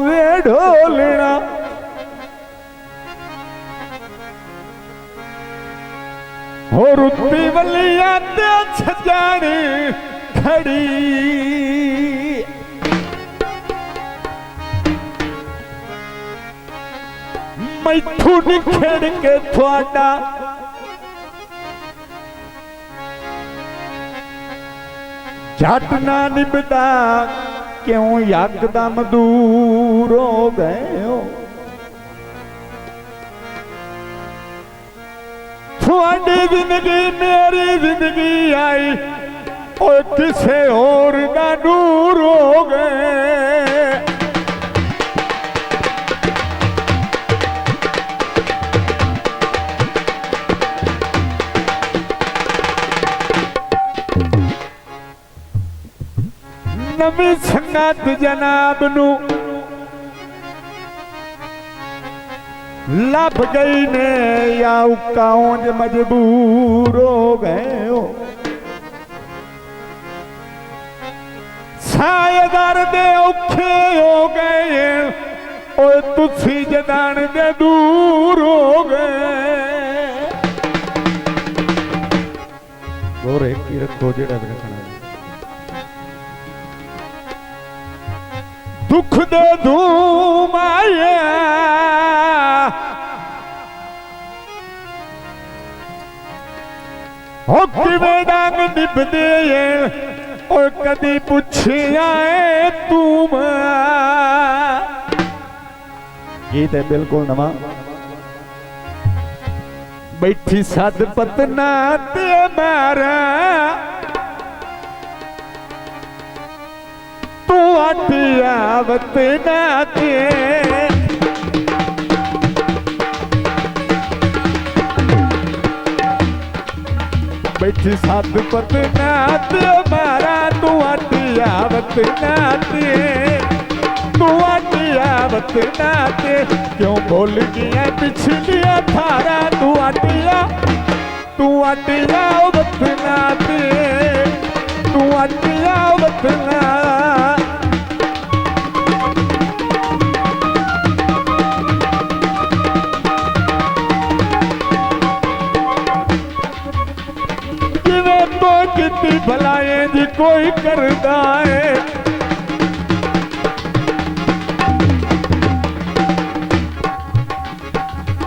वे ढोलना हो रुती वलिया ते छजानी खड़ी मैथू निखेड़ के थोड़ा झट ना निभदा क्यों यकदम दूर हो गए हो थोड़ी जिंदगी मेरी जिंदगी आई और किसे और ना दूर हो गए नवी संगत जनाब नू लभ गई ने या उकाउंज मजबूर हो गए हो सायदार दे औखे हो गए और तुसी जदान दे दूर हो गए गोरे की रखो जेड़ा भी रखना दुख दे धूम आया हो किवें डांग निभदे और कदी पुछया है तुम गीत है बिल्कुल नवा बैठी सद पतना ते मारा तू आवत नाते बैठी साथ पतना ते मारा तू आवत नाते तू आवत नाते क्यों भूल गया पिछलिया थारा तू आवत नाते तू आवत ना कितनी भलाएं जी कोई करदा है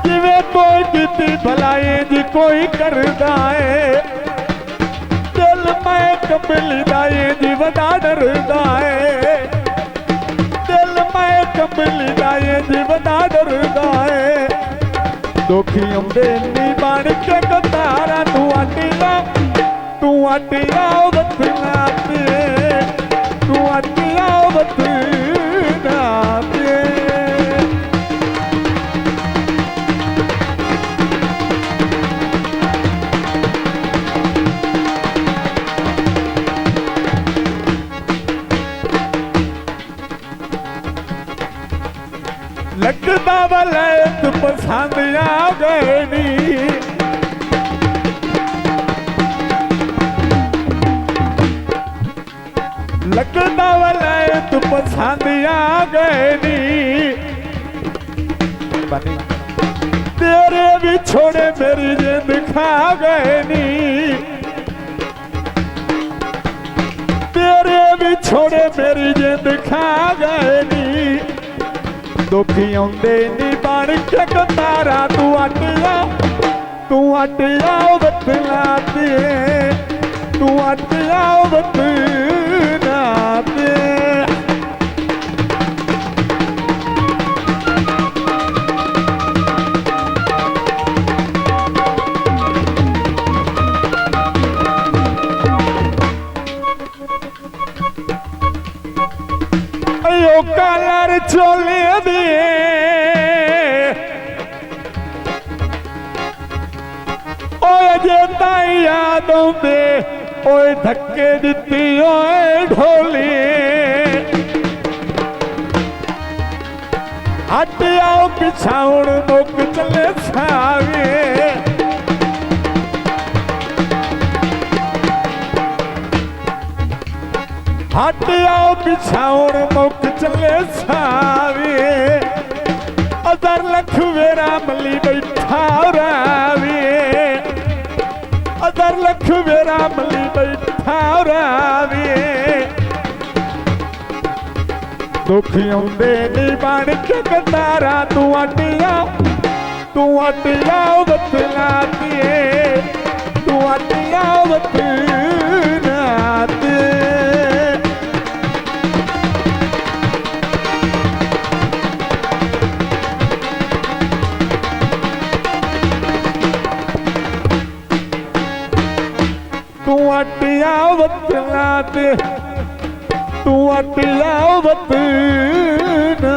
जिवें कोई कितनी भलाएं जी कोई करदा है दिल मैं कबलीदा है जी वदा डरदा है दिल मैं कबलीदा है जी वदा डरदा है दुखी आउंदे नी बन के कतारा तू आवत नाते तू आवत नाते लगदा वाले तू पसंद आ गए नी लगदा वाला तू पसंद आ गए नी तेरे भी छोड़े मेरी जिंद खा गए नी तेरे भी छोड़े मेरी जिंद खा गए नी दुखी आउंदे नी बन के कतारा तू आवत नाते तू आवत नाते अयो कलर चोले दिए ओए जे ताई यादों दे ओए धक्के दिती ओए ढोली हट आओ पिछाउण मुक चले सावे मेरा मली बैठा रावी अदर लख मेरा मली बैठा रावी दुख आउंदे नी बन के कंधारा तू आटिया वतना दिए तू आटिया वतना दे तू आटिया वतना दे तू आटिया वतना